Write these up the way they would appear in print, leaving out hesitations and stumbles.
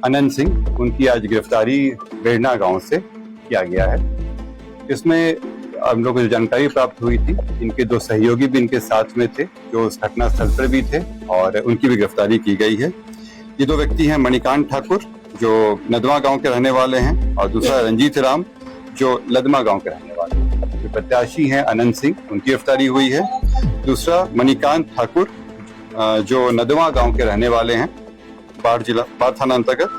अनंत सिंह, उनकी आज गिरफ्तारी बेड़ना गांव से किया गया है। इसमें हम लोग को जो जानकारी प्राप्त हुई थी, इनके दो सहयोगी भी इनके साथ में थे जो उस घटना स्थल पर भी थे और उनकी भी गिरफ्तारी की गई है। ये दो व्यक्ति हैं मणिकांत ठाकुर जो नदवा गांव के रहने वाले हैं और दूसरा रंजीत राम जो लदमा गांव के रहने वाले हैं। जो प्रत्याशी हैं अनंत सिंह, उनकी गिरफ्तारी हुई है। दूसरा मणिकांत ठाकुर जो नदवा गांव के रहने वाले हैं, बाढ़ थाना अंतर्गत।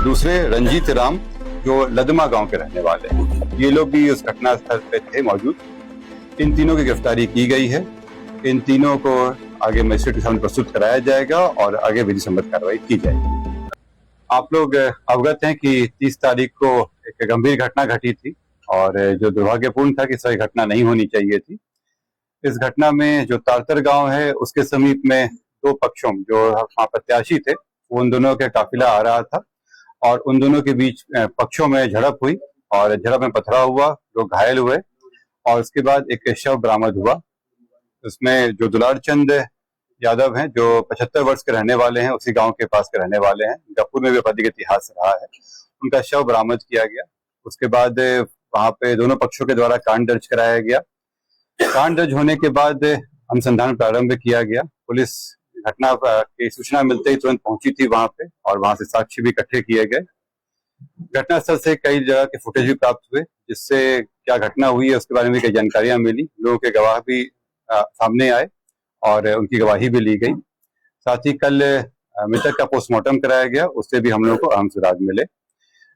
दूसरे रंजीत राम जो लदमा गांव के रहने वाले हैं। ये लोग भी उस घटना स्थल पे थे मौजूद। इन तीनों की गिरफ्तारी की गई है। इन तीनों को आगे मजिस्ट्रेट के सामने प्रस्तुत कराया जाएगा और आगे विधि सम्मत कार्रवाई की जाएगी। आप लोग अवगत हैं कि 30 तारीख को एक गंभीर घटना घटी थी और जो दुर्भाग्यपूर्ण था कि सही घटना नहीं होनी चाहिए थी। इस घटना में जो तारतर गांव है उसके समीप में दो पक्षों जो वहाँ प्रत्याशी थे, उन दोनों का काफिला आ रहा था और उन दोनों के बीच पक्षों में झड़प हुई और झड़प में पथराव हुआ, लोग घायल हुए और उसके बाद एक शव बरामद हुआ। उसमें जो दुलार चंद यादव हैं जो 75 वर्ष के रहने वाले हैं, उसी गांव के पास के रहने वाले हैं, गफूर में भी आपराधिक इतिहास रहा है, उनका शव बरामद किया गया। उसके बाद वहां पे दोनों पक्षों के द्वारा कांड दर्ज कराया गया। कांड दर्ज होने के बाद अनुसंधान प्रारंभ किया गया। पुलिस घटना की सूचना मिलते ही तुरंत पहुंची थी वहां पे और वहां से साक्ष्य भी इकट्ठे किए गए। घटनास्थल से कई जगह के फुटेज भी प्राप्त हुए, जिससे क्या घटना हुई है उसके बारे में कई जानकारियां मिली। लोगों के गवाह भी सामने आए और उनकी गवाही भी ली गई। साथ ही कल मृतक का पोस्टमार्टम कराया गया, उससे भी हम लोगों को अहम सुराग मिले।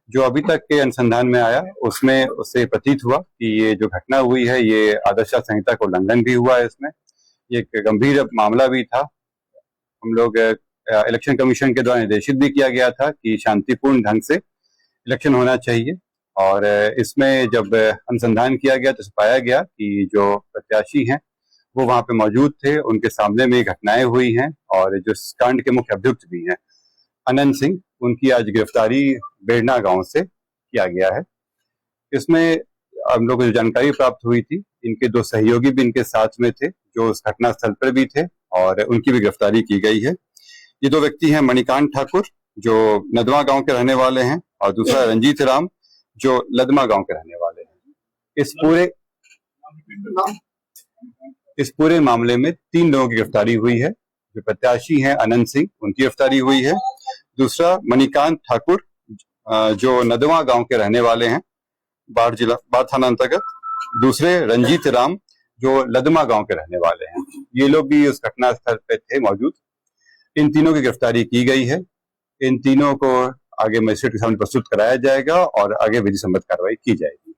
जो अभी तक के अनुसंधान में आया उसमें उससे प्रतीत हुआ कि ये जो घटना हुई है ये आदर्श संहिता का उल्लंघन भी हुआ है। इसमें ये एक गंभीर मामला भी था। हम लोग इलेक्शन कमीशन के द्वारा निर्देशित भी किया गया था कि शांतिपूर्ण ढंग से इलेक्शन होना चाहिए और इसमें जब अनुसंधान किया गया तो पाया गया कि जो प्रत्याशी हैं वो वहां पे मौजूद थे, उनके सामने में घटनाएं हुई हैं और जो कांड के मुख्य अभियुक्त भी हैं अनंत सिंह, उनकी आज गिरफ्तारी बेड़ना गांव से किया गया है। इसमें हम लोग को जो जानकारी प्राप्त हुई थी, इनके दो सहयोगी भी इनके साथ में थे जो उस घटना स्थल पर भी थे और उनकी भी गिरफ्तारी की गई है। ये दो व्यक्ति हैं मणिकांत ठाकुर जो नदवा गांव के रहने वाले हैं और दूसरा रंजीत राम जो लदमा गांव के रहने वाले हैं। इस पूरे मामले में 3 लोगों की गिरफ्तारी हुई है। जो प्रत्याशी हैं अनंत सिंह, उनकी गिरफ्तारी हुई है। दूसरा मणिकांत ठाकुर जो नदवा गांव के रहने वाले हैं, बाढ़ थाना अंतर्गत। दूसरे रंजीत राम जो लदमा गांव के रहने वाले हैं। ये लोग भी उस घटना स्थल पे थे मौजूद। इन तीनों की गिरफ्तारी की गई है। इन तीनों को आगे मजिस्ट्रेट के सामने प्रस्तुत कराया जाएगा और आगे विधि सम्मत कार्रवाई की जाएगी।